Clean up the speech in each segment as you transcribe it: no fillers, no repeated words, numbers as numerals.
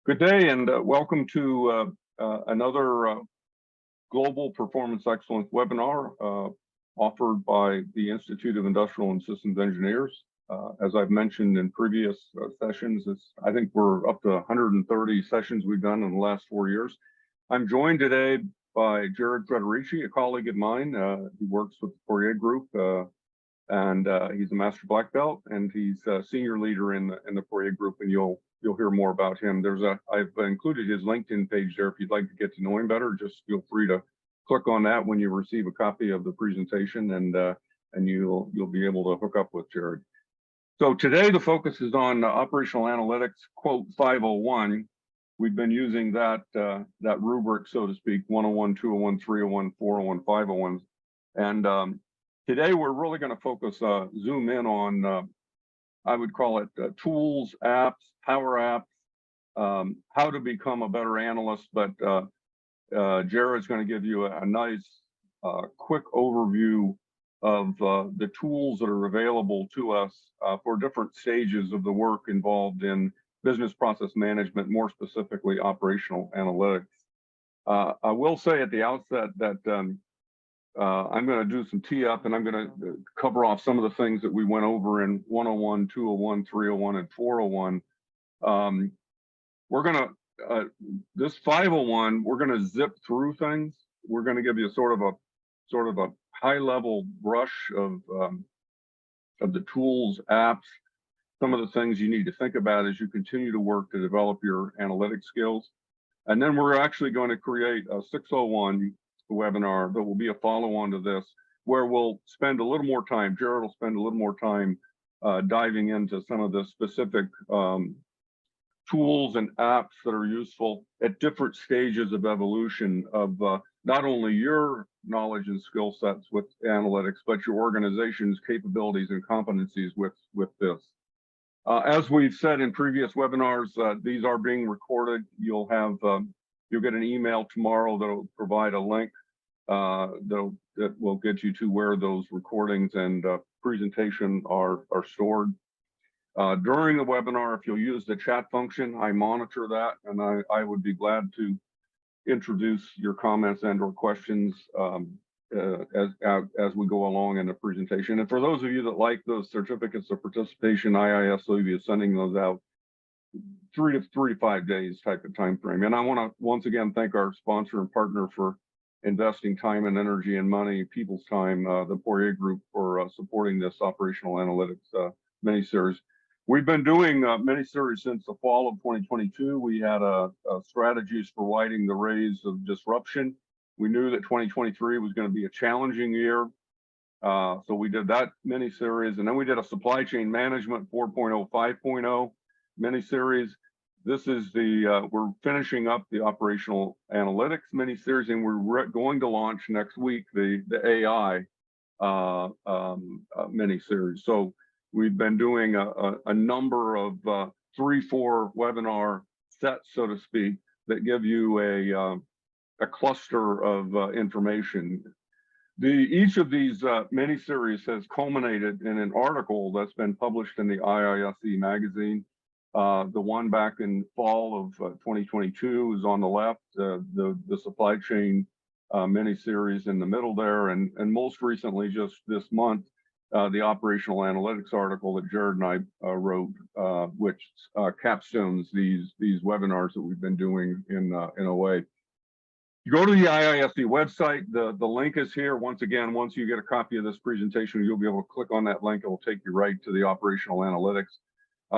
Good day and welcome to another Global Performance Excellence webinar offered by the Institute of Industrial and Systems Engineers. As I've mentioned in previous sessions, I think we're up to 130 sessions we've done in the last 4 years. I'm joined today by Jared Frederici, a colleague of mine. He works with the Poirier Group and he's a master black belt, and he's a senior leader in the Poirier Group, and you'll hear more about him. I've included his LinkedIn page there. If you'd like to get to know him better, just feel free to click on that when you receive a copy of the presentation, and you'll be able to hook up with Jared. So today the focus is on operational analytics, quote 501. We've been using that rubric, so to speak, 101, 201, 301, 401, 501, and today we're really going to focus, zoom in on, I would call it tools, apps, power apps, how to become a better analyst. But Jared's going to give you a nice, quick overview of the tools that are available to us for different stages of the work involved in business process management, more specifically operational analytics. I will say at the outset that I'm going to do some tee up, and I'm going to cover off some of the things that we went over in 101, 201, 301, and 401. We're going to, this 501, we're going to zip through things. We're going to give you sort of a high level brush of the tools, apps, some of the things you need to think about as you continue to work to develop your analytic skills. And then we're actually going to create a 601 webinar that will be a follow-on to this, where we'll spend a little more time, Jared will spend a little more time diving into some of the specific tools and apps that are useful at different stages of evolution of not only your knowledge and skill sets with analytics, but your organization's capabilities and competencies with this. As we've said in previous webinars, these are being recorded. You'll get an email tomorrow that'll provide a link that will get you to where those recordings and presentation are stored. During the webinar, if you'll use the chat function, I monitor that, and I would be glad to introduce your comments and or questions as we go along in the presentation. And for those of you that like those certificates of participation, IIS will be sending those out 3 to 5 days type of time frame. And I want to once again thank our sponsor and partner for investing time and energy and money, people's time, the Poirier Group, for supporting this operational analytics mini-series. We've been doing mini-series since the fall of 2022. We had strategies for riding the rays of disruption. We knew that 2023 was going to be a challenging year. So we did that mini-series, and then we did a supply chain management 4.0, 5.0 mini-series. This is we're finishing up the operational analytics mini-series, and we're going to launch next week the AI mini-series. So we've been doing a number of 3-4 webinar sets, so to speak, that give you a cluster of information. Each of these mini-series has culminated in an article that's been published in the IISE magazine. The one back in fall of 2022 is on the left, the supply chain mini-series in the middle there, and most recently, just this month, the operational analytics article that Jared and I wrote, which capstones these webinars that we've been doing in a way. You go to the IISE website, the link is here. Once again, once you get a copy of this presentation, you'll be able to click on that link. It will take you right to the operational analytics.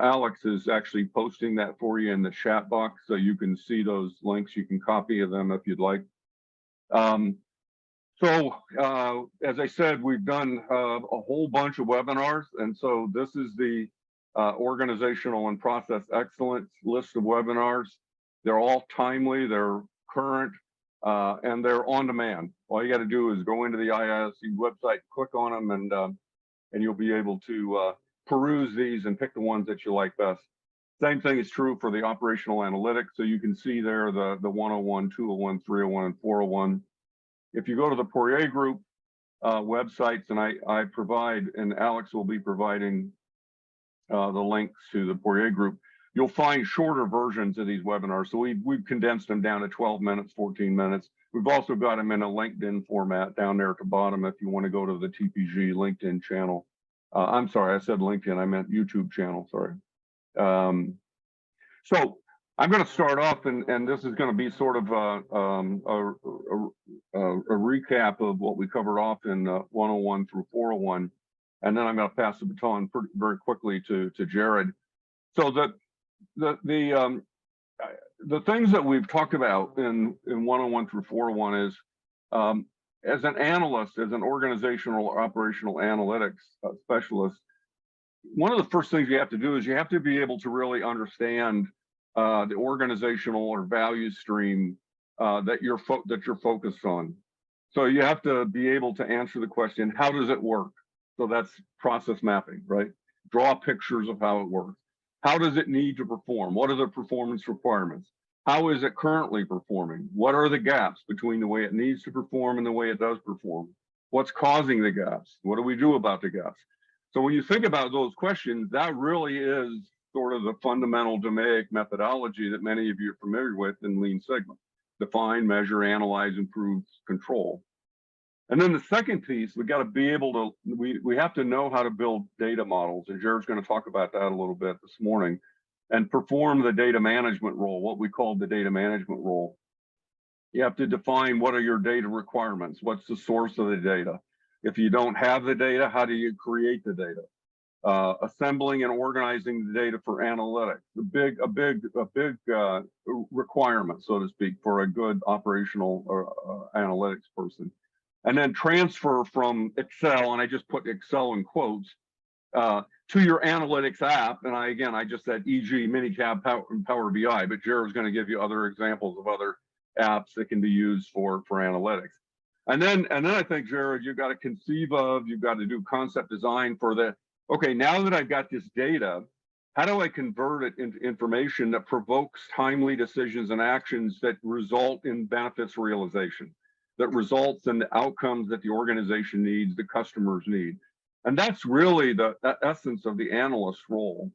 Alex is actually posting that for you in the chat box, so you can see those links. You can copy them if you'd like. As I said, we've done a whole bunch of webinars, and so this is the organizational and process excellence list of webinars. They're all timely, they're current, and they're on demand. All you got to do is go into the IISE website, click on them, and you'll be able to peruse these and pick the ones that you like best. Same thing is true for the operational analytics. So you can see there the 101, 201, 301, and 401. If you go to the Poirier Group websites, and I provide, and Alex will be providing the links to the Poirier Group, you'll find shorter versions of these webinars. So we've condensed them down to 12 minutes, 14 minutes. We've also got them in a LinkedIn format down there at the bottom if you want to go to the TPG LinkedIn channel. I'm sorry, I said LinkedIn, I meant YouTube channel, sorry. So I'm going to start off, and this is going to be sort of a recap of what we covered off in 101 through 401, and then I'm going to pass the baton very quickly to Jared. So the things that we've talked about in 101 through 401 is, as an analyst, as an organizational or operational analytics specialist, one of the first things you have to do is you have to be able to really understand the organizational or value stream that you're focused on. So you have to be able to answer the question, how does it work? So that's process mapping, right? Draw pictures of how it works. How does it need to perform? What are the performance requirements? How is it currently performing? What are the gaps between the way it needs to perform and the way it does perform? What's causing the gaps? What do we do about the gaps? So when you think about those questions, that really is sort of the fundamental DMAIC methodology that many of you are familiar with in Lean Sigma. Define, measure, analyze, improve, control. And then the second piece, we got to be able to, we have to know how to build data models. And Jared's going to talk about that a little bit this morning, and perform the data management role, what we call the data management role. You have to define what are your data requirements? What's the source of the data? If you don't have the data, how do you create the data? Assembling and organizing the data for analytics, a big requirement, so to speak, for a good operational or analytics person. And then transfer from Excel, and I just put Excel in quotes, to your analytics app. And I just said e.g. Minicab Power BI, but Jared's going to give you other examples of other apps that can be used for analytics. And then I think, Jared, you've got to conceive of, you've got to do concept design for the, okay, now that I've got this data, how do I convert it into information that provokes timely decisions and actions that result in benefits realization, that results in the outcomes that the organization needs, the customers need? And that's really the essence of the analyst role.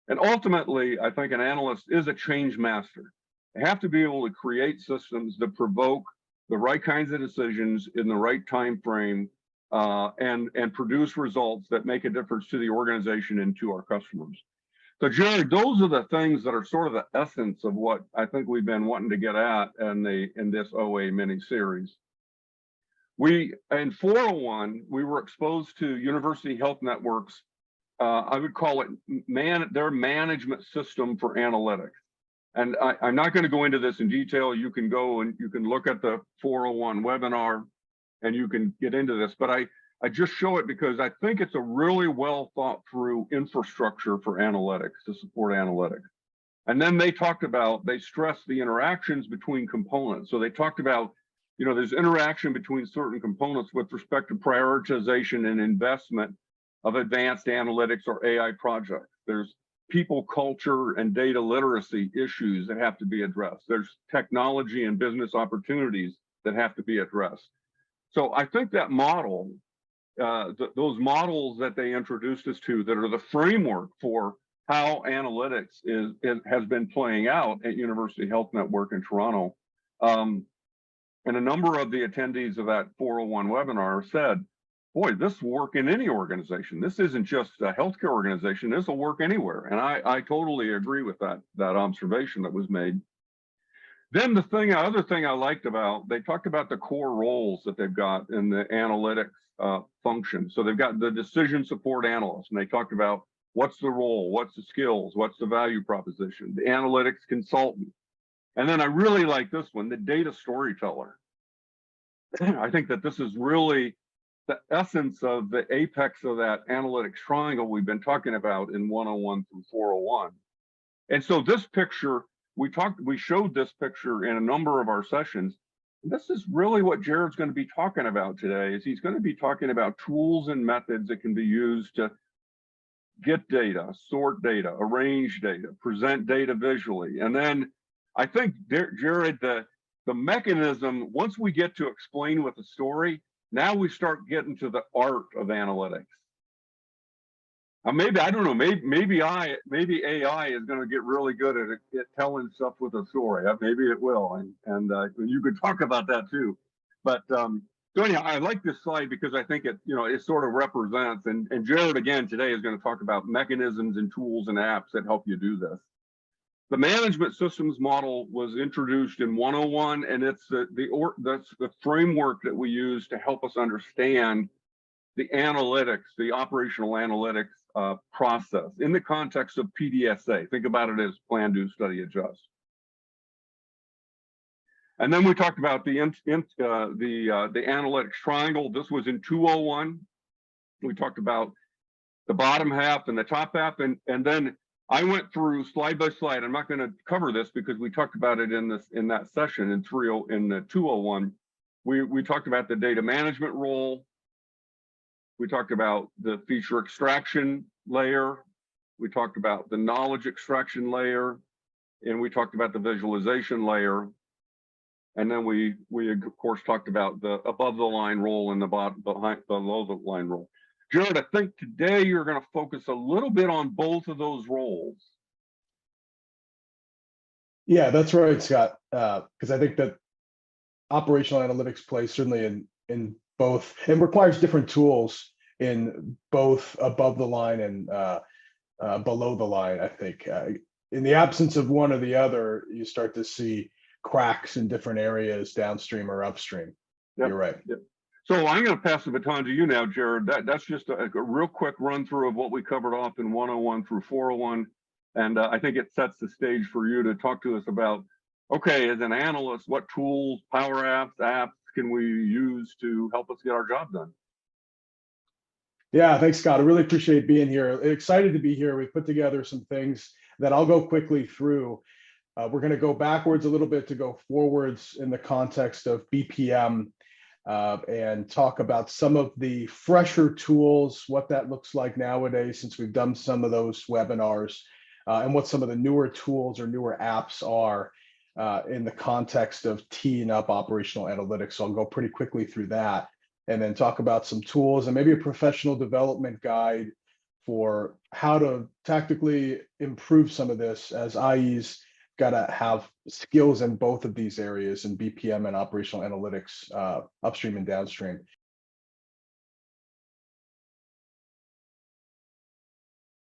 And ultimately, I think an analyst is a change master. They have to be able to create systems that provoke the right kinds of decisions in the right time frame, and produce results that make a difference to the organization and to our customers. So Jared, those are the things that are sort of the essence of what I think we've been wanting to get at in this OA mini series. In 401, we were exposed to University Health Network's, I would call it their management system for analytics. And I'm not going to go into this in detail. You can go and you can look at the 401 webinar and you can get into this, but I just show it because I think it's a really well thought through infrastructure for analytics, to support analytics. And then they stressed the interactions between components. So they talked about, there's interaction between certain components with respect to prioritization and investment of advanced analytics or AI projects. There's people, culture, and data literacy issues that have to be addressed. There's technology and business opportunities that have to be addressed. So I think that model, those models that they introduced us to that are the framework for how analytics has been playing out at University Health Network in Toronto. And a number of the attendees of that 401 webinar said, boy, this will work in any organization. This isn't just a healthcare organization, this will work anywhere. And I totally agree with that observation that was made. Then the other thing I liked about, they talked about the core roles that they've got in the analytics function. So they've got the decision support analyst, and they talked about what's the role, what's the skills, what's the value proposition, the analytics consultant. And then I really like this one, the data storyteller. I think that this is really the essence of the apex of that analytics triangle we've been talking about in 101 through 401. And so this picture, we showed this picture in a number of our sessions. This is really what Jared's going to be talking about today, is he's going to be talking about tools and methods that can be used to get data, sort data, arrange data, present data visually. And then I think, Jared, the mechanism, once we get to explain with a story, now we start getting to the art of analytics. Maybe, I don't know, maybe AI is going to get really good at telling stuff with a story. Maybe it will, and you could talk about that too. But so anyhow, I like this slide because I think it sort of represents, and Jared again today is going to talk about mechanisms and tools and apps that help you do this. The management systems model was introduced in 101, and it's that's the framework that we use to help us understand the analytics, the operational analytics process in the context of PDSA. Think about it as plan, do, study, adjust. And then we talked about the analytics triangle. This was in 201. We talked about the bottom half and the top half, and then I went through slide by slide. I'm not going to cover this because we talked about it in that session in 201. We talked about the data management role. We talked about the feature extraction layer. We talked about the knowledge extraction layer, and we talked about the visualization layer. And then we of course talked about the above the line role and the below the line role. Jared, I think today you're going to focus a little bit on both of those roles. Yeah, that's right, Scott. Because I think that operational analytics plays certainly in both, and requires different tools in both above the line and below the line. I think in the absence of one or the other, you start to see cracks in different areas downstream or upstream. Yep. You're right. Yep. So I'm going to pass the baton to you now, Jared. That's just a real quick run through of what we covered off in 101 through 401. And I think it sets the stage for you to talk to us about, okay, as an analyst, what tools, power apps can we use to help us get our job done? Yeah, thanks, Scott. I really appreciate being here. Excited to be here. We've put together some things that I'll go quickly through. We're going to go backwards a little bit to go forwards in the context of BPM. And talk about some of the fresher tools, what that looks like nowadays, since we've done some of those webinars, and what some of the newer tools or newer apps are in the context of teeing up operational analytics. So I'll go pretty quickly through that, and then talk about some tools and maybe a professional development guide for how to tactically improve some of this, as IE's got to have skills in both of these areas, in BPM and operational analytics, upstream and downstream.